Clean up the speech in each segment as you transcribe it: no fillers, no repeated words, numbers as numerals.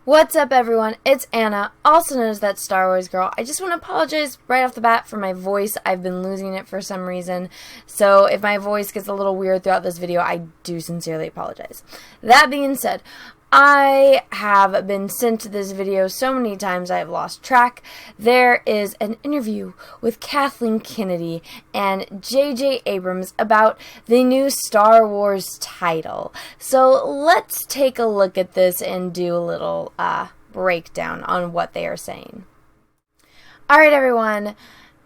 What's up, everyone? It's Anna, also known as that Star Wars girl. I just want to apologize right off the bat for my voice. I've been losing it for some reason, so if my voice gets a little weird throughout this video, I do sincerely apologize. That being said, I have been sent to this video so many times I have lost track. There is an interview with Kathleen Kennedy and J.J. Abrams about the new Star Wars title. So let's take a look at this and do a little breakdown on what they are saying. Alright, everyone.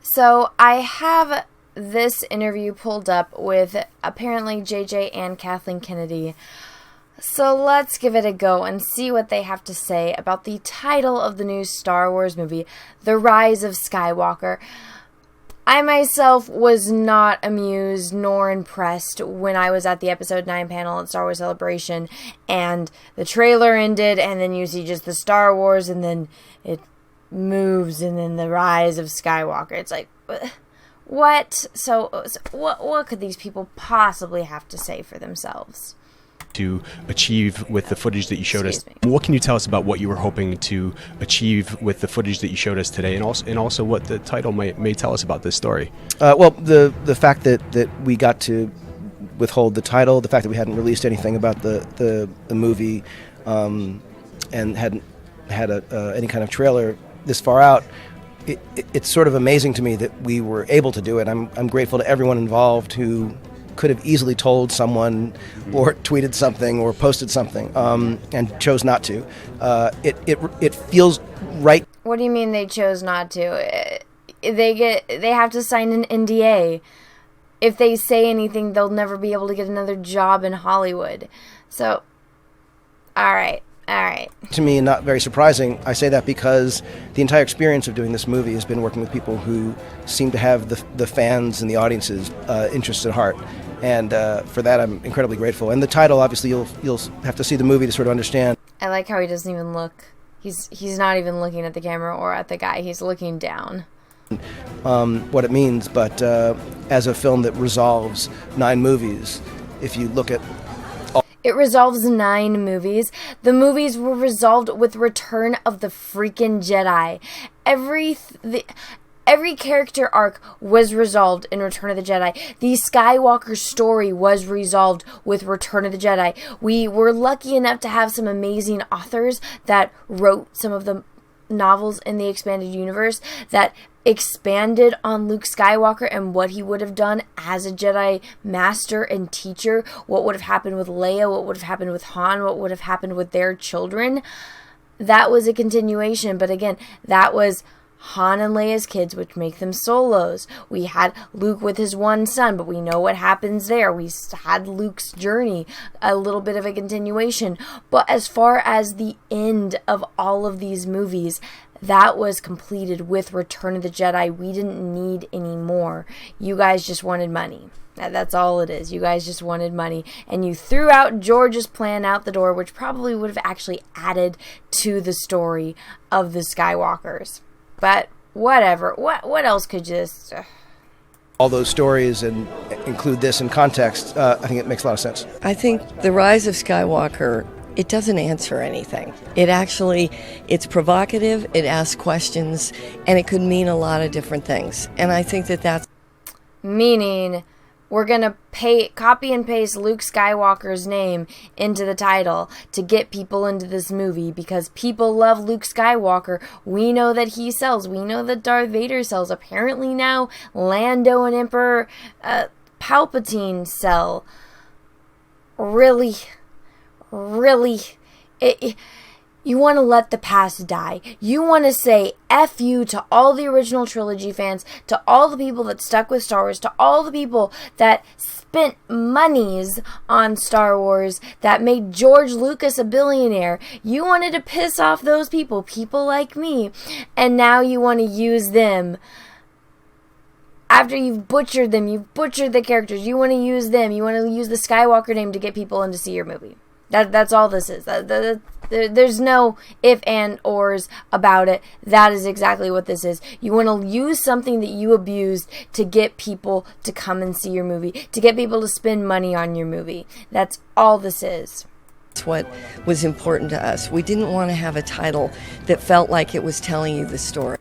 So I have this interview pulled up with apparently J.J. and Kathleen Kennedy. So let's give it a go and see what they have to say about the title of the new Star Wars movie, The Rise of Skywalker. I myself was not amused nor impressed when I was at the Episode 9 panel at Star Wars Celebration and the trailer ended and then you see just the Star Wars and then it moves and then The Rise of Skywalker. It's like, what? So what could these people possibly have to say for themselves? To achieve with the footage that you showed us. What can you tell us about what you were hoping to achieve with the footage that you showed us today, and also what the title may tell us about this story? Well, the fact that we got to withhold the title, the fact that we hadn't released anything about the movie, and hadn't had any kind of trailer this far out, it's sort of amazing to me that we were able to do it. I'm grateful to everyone involved who could have easily told someone or tweeted something or posted something and chose not to. It feels right. What do you mean they chose not to? They have to sign an NDA. If they say anything, they'll never be able to get another job in Hollywood. So, all right. To me, not very surprising. I say that because the entire experience of doing this movie has been working with people who seem to have the fans and the audience's interests at heart. And for that, I'm incredibly grateful. And the title, obviously, you'll have to see the movie to sort of understand. I like how he doesn't even look. He's not even looking at the camera or at the guy. He's looking down. What it means, but as a film that resolves 9 movies, if you look at it resolves 9 movies. The movies were resolved with Return of the freaking Jedi. Every character arc was resolved in Return of the Jedi. The Skywalker story was resolved with Return of the Jedi. We were lucky enough to have some amazing authors that wrote some of the novels in the expanded universe that expanded on Luke Skywalker and what he would have done as a Jedi master and teacher, what would have happened with Leia, what would have happened with Han, what would have happened with their children. That was a continuation, but again, that was Han and Leia's kids, which make them solos. We had Luke with his one son, but we know what happens there. We had Luke's journey, a little bit of a continuation. But as far as the end of all of these movies, that was completed with Return of the Jedi. We didn't need any more. You guys just wanted money. That's all it is. You guys just wanted money. And you threw out George's plan out the door, which probably would have actually added to the story of the Skywalkers. But whatever. What else could you just... all those stories and include this in context, I think it makes a lot of sense. I think The Rise of Skywalker, it doesn't answer anything. It's provocative, it asks questions, and it could mean a lot of different things. And I think that's... Meaning, we're going to copy and paste Luke Skywalker's name into the title to get people into this movie because people love Luke Skywalker. We know that he sells. We know that Darth Vader sells. Apparently now Lando and Emperor Palpatine sell. Really? You want to let the past die. You want to say F you to all the original trilogy fans, to all the people that stuck with Star Wars, to all the people that spent monies on Star Wars, that made George Lucas a billionaire. You wanted to piss off those people like me, and now you want to use them. After you've butchered them, you've butchered the characters, you want to use them, you want to use the Skywalker name to get people in to see your movie. That's all this is. There's no if and ors about it. That is exactly what this is. You want to use something that you abused to get people to come and see your movie, to get people to spend money on your movie. That's all this is. what was important to us. We didn't want to have a title that felt like it was telling you the story.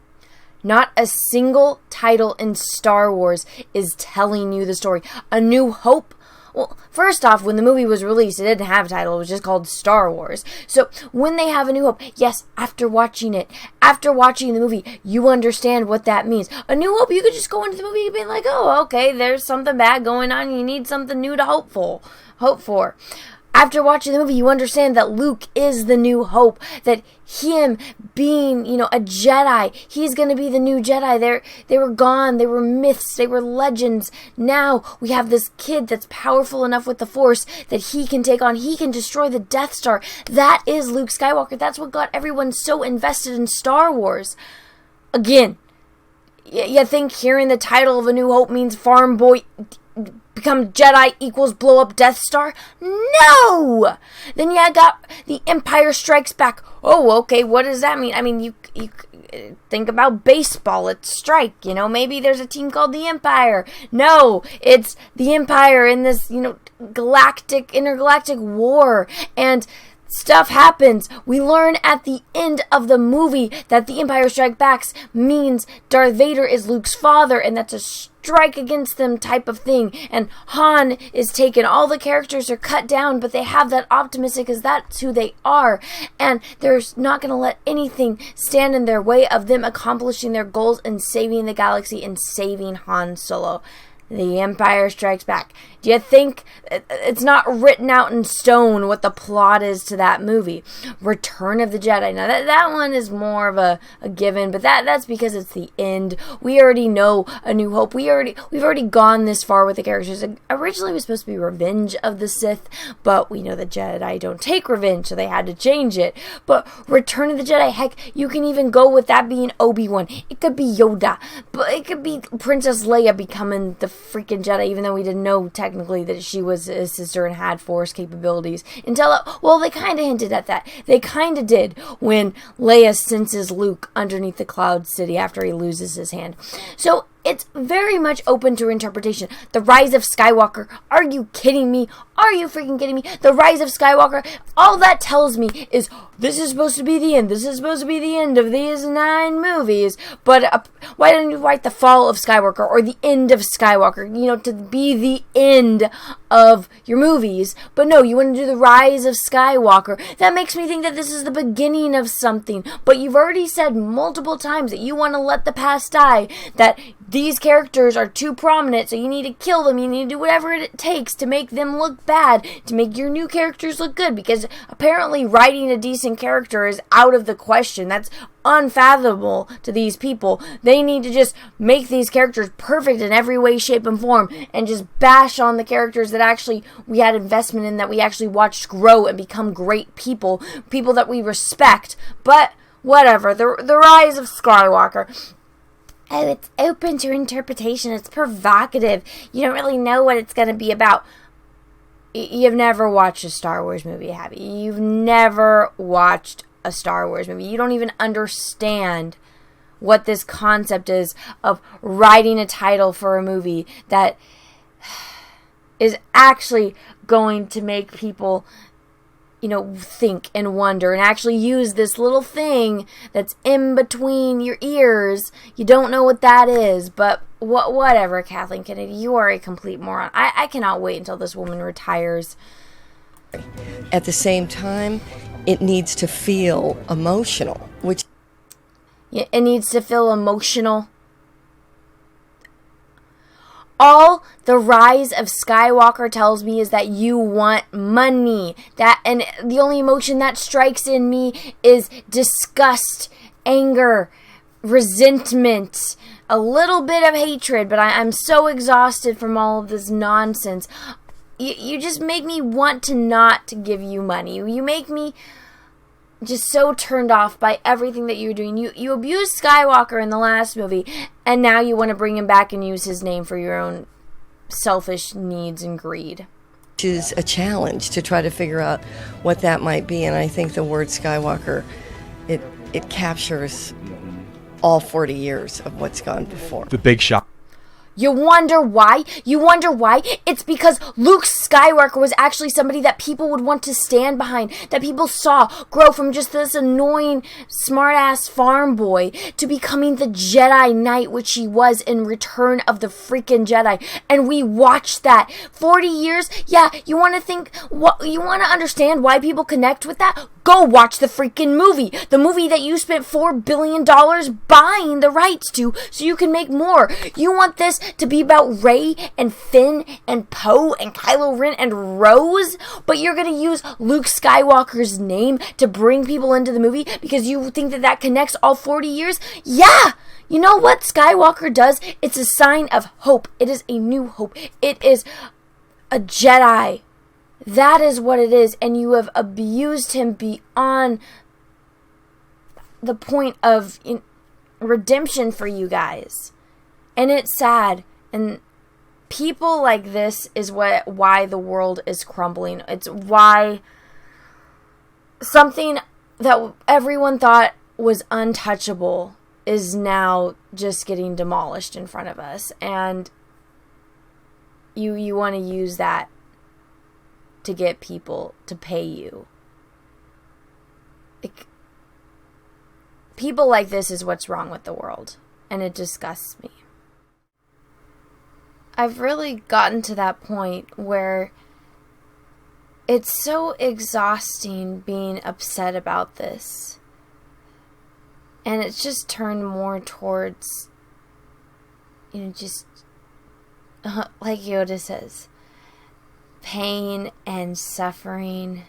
Not a single title in Star Wars is telling you the story. A New Hope? Well, first off, when the movie was released, it didn't have a title. It was just called Star Wars. So when they have A New Hope, yes, after watching the movie, you understand what that means. A New Hope, you could just go into the movie and be like, oh, okay, there's something bad going on. You need something new to hope for. After watching the movie, you understand that Luke is the new hope, that him being, a Jedi, he's going to be the new Jedi. They were gone, they were myths, they were legends. Now we have this kid that's powerful enough with the Force that he can destroy the Death Star. That is Luke Skywalker. That's what got everyone so invested in Star Wars. Again, you think hearing the title of A New Hope means farm boy become Jedi equals blow up Death Star? No! Then you got The Empire Strikes Back. Oh, okay, what does that mean? I mean, you think about baseball, it's strike, maybe there's a team called the Empire. No, it's the Empire in this, intergalactic war, and stuff happens. We learn at the end of the movie that the Empire Strikes Back means Darth Vader is Luke's father, and that's a strike against them type of thing. And Han is taken. All the characters are cut down, but they have that optimism because that's who they are. And they're not going to let anything stand in their way of them accomplishing their goals and saving the galaxy and saving Han Solo. The Empire Strikes Back. Do you think it's not written out in stone what the plot is to that movie? Return of the Jedi. Now that one is more of a given, but that's because it's the end. We already know A New Hope. We've already gone this far with the characters. Originally it was supposed to be Revenge of the Sith, but we know the Jedi don't take revenge, so they had to change it. But Return of the Jedi, heck, you can even go with that being Obi-Wan. It could be Yoda, but it could be Princess Leia becoming the freaking Jedi, even though we didn't know technically that she was his sister and had Force capabilities until they kind of hinted at that. They kind of did when Leia senses Luke underneath the Cloud City after he loses his hand. So it's very much open to interpretation. The Rise of Skywalker. Are you kidding me? Are you freaking kidding me? The Rise of Skywalker. All that tells me is this is supposed to be the end. This is supposed to be the end of these 9 movies. But why don't you write the Fall of Skywalker or the End of Skywalker? To be the end of your movies. But no, you want to do the Rise of Skywalker. That makes me think that this is the beginning of something. But you've already said multiple times that you want to let the past die. That these characters are too prominent, so you need to kill them. You need to do whatever it takes to make them look bad, to make your new characters look good, because apparently writing a decent character is out of the question. That's unfathomable to these people. They need to just make these characters perfect in every way, shape, and form, and just bash on the characters that actually we had investment in, that we actually watched grow and become great people that we respect. But whatever, the Rise of Skywalker. Oh, it's open to interpretation. It's provocative. You don't really know what it's going to be about. You've never watched a Star Wars movie, have you? You've never watched a Star Wars movie. You don't even understand what this concept is of writing a title for a movie that is actually going to make people think and wonder and actually use this little thing that's in between your ears. You don't know what that is, but whatever, Kathleen Kennedy, you are a complete moron. I cannot wait until this woman retires. At the same time, it needs to feel emotional, which... Yeah, it needs to feel emotional. All the Rise of Skywalker tells me is that you want money. And the only emotion that strikes in me is disgust, anger, resentment, a little bit of hatred, but I'm so exhausted from all of this nonsense. You just make me want to not give you money. You make me just so turned off by everything that you're doing. You abused Skywalker in the last movie, and now you want to bring him back and use his name for your own selfish needs and greed. Which is a challenge to try to figure out what that might be, and I think the word Skywalker, it captures all 40 years of what's gone before. The big shock. You wonder why? You wonder why? It's because Luke Skywalker was actually somebody that people would want to stand behind, that people saw grow from just this annoying, smart-ass farm boy to becoming the Jedi Knight, which he was in Return of the freaking Jedi. And we watched that. 40 years? Yeah, you want to think, you want to understand why people connect with that? Go watch the freaking movie. The movie that you spent $4 billion buying the rights to so you can make more. You want this to be about Rey and Finn and Poe and Kylo Ren and Rose, but you're going to use Luke Skywalker's name to bring people into the movie because you think that that connects all 40 years? Yeah! You know what Skywalker does? It's a sign of hope. It is a new hope. It is a Jedi. That is what it is, and you have abused him beyond the point of redemption for you guys. And it's sad. And people like this is why the world is crumbling. It's why something that everyone thought was untouchable is now just getting demolished in front of us. And you want to use that to get people to pay you. People like this is what's wrong with the world, and it disgusts me. I've really gotten to that point where it's so exhausting being upset about this, and it's just turned more towards, just like Yoda says, pain and suffering.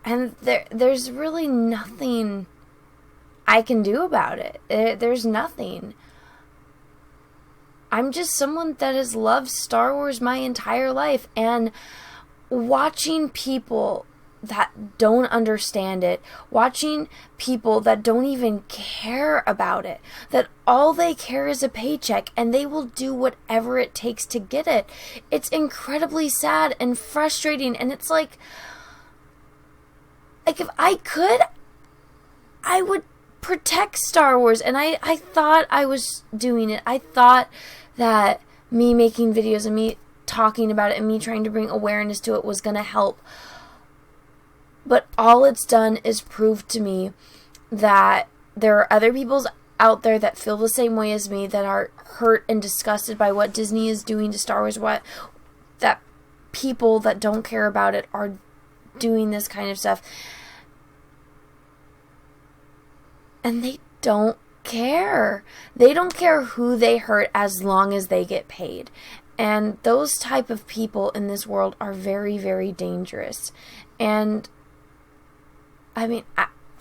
And there's really nothing I can do about it. There's nothing. I'm just someone that has loved Star Wars my entire life, and watching people that don't understand it, watching people that don't even care about it, that all they care is a paycheck and they will do whatever it takes to get it. It's incredibly sad and frustrating, and it's like if I could, I would protect Star Wars, and I thought I was doing it. I thought that me making videos and me talking about it and me trying to bring awareness to it was going to help. But all it's done is prove to me that there are other people out there that feel the same way as me, that are hurt and disgusted by what Disney is doing to Star Wars, that people that don't care about it are doing this kind of stuff. And they don't care. They don't care who they hurt as long as they get paid. And those type of people in this world are very, very dangerous. And I mean,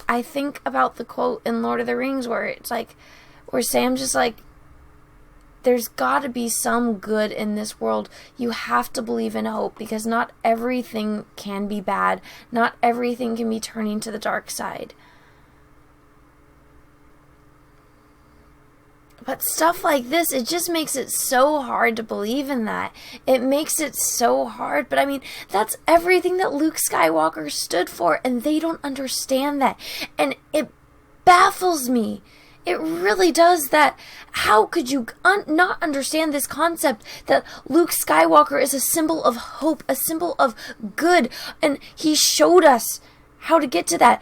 I think about the quote in Lord of the Rings where Sam's just like, there's got to be some good in this world. You have to believe in hope, because not everything can be bad. Not everything can be turning to the dark side. But stuff like this, it just makes it so hard to believe in that. It makes it so hard. But I mean, that's everything that Luke Skywalker stood for, and they don't understand that. And it baffles me. It really does that. How could you not understand this concept that Luke Skywalker is a symbol of hope, a symbol of good, and he showed us how to get to that.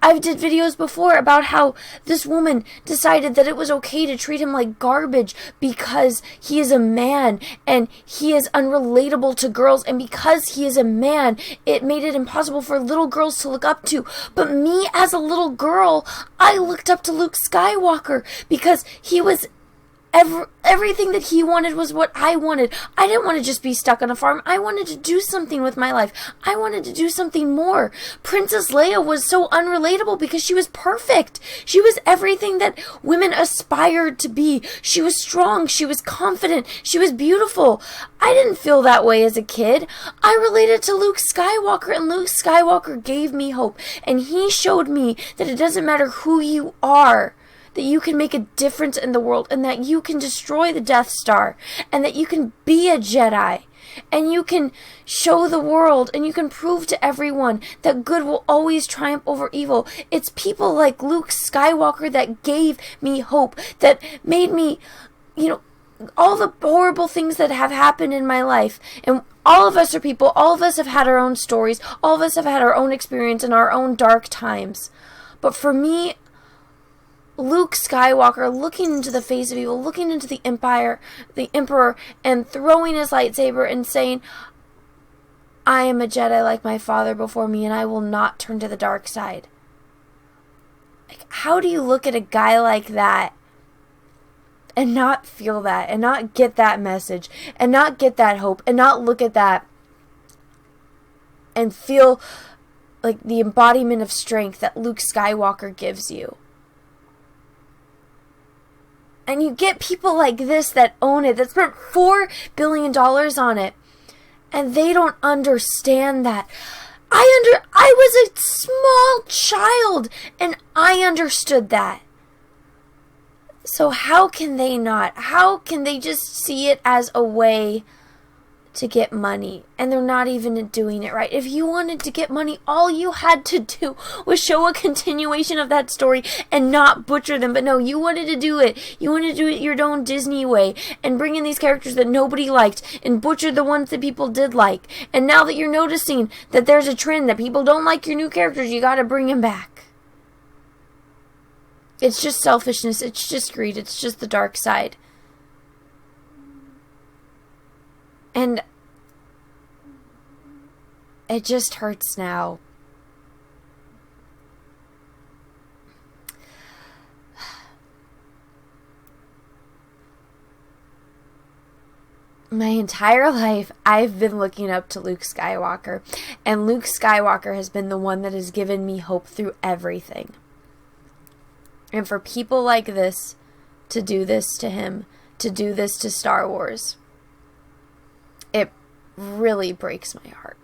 I did videos before about how this woman decided that it was okay to treat him like garbage because he is a man and he is unrelatable to girls, and because he is a man, it made it impossible for little girls to look up to. But me as a little girl, I looked up to Luke Skywalker because he was everything that he wanted was what I wanted. I didn't want to just be stuck on a farm. I wanted to do something with my life. I wanted to do something more. Princess Leia was so unrelatable because she was perfect. She was everything that women aspired to be. She was strong. She was confident. She was beautiful. I didn't feel that way as a kid. I related to Luke Skywalker, and Luke Skywalker gave me hope. And he showed me that it doesn't matter who you are, that you can make a difference in the world, and that you can destroy the Death Star, and that you can be a Jedi. and you can show the world and you can prove to everyone that good will always triumph over evil. It's people like Luke Skywalker that gave me hope, that made me, all the horrible things that have happened in my life. And all of us are people, all of us have had our own stories, all of us have had our own experience and our own dark times. But for me, Luke Skywalker looking into the face of evil, looking into the Emperor, and throwing his lightsaber and saying, I am a Jedi like my father before me, and I will not turn to the dark side. Like, how do you look at a guy like that and not feel that, and not get that message, and not get that hope, and not look at that and feel like the embodiment of strength that Luke Skywalker gives you? And you get people like this that own it, that spent $4 billion on it, and they don't understand that. I was a small child, and I understood that. So how can they not? How can they just see it as a way to get money, and they're not even doing it right? If you wanted to get money, all you had to do was show a continuation of that story and not butcher them. But no, you wanted to do it. You wanted to do it your own Disney way and bring in these characters that nobody liked and butcher the ones that people did like. And now that you're noticing that there's a trend that people don't like your new characters, you gotta bring them back. It's just selfishness. It's just greed. It's just the dark side. And it just hurts now. My entire life, I've been looking up to Luke Skywalker. And Luke Skywalker has been the one that has given me hope through everything. And for people like this to do this to him, to do this to Star Wars, it really breaks my heart.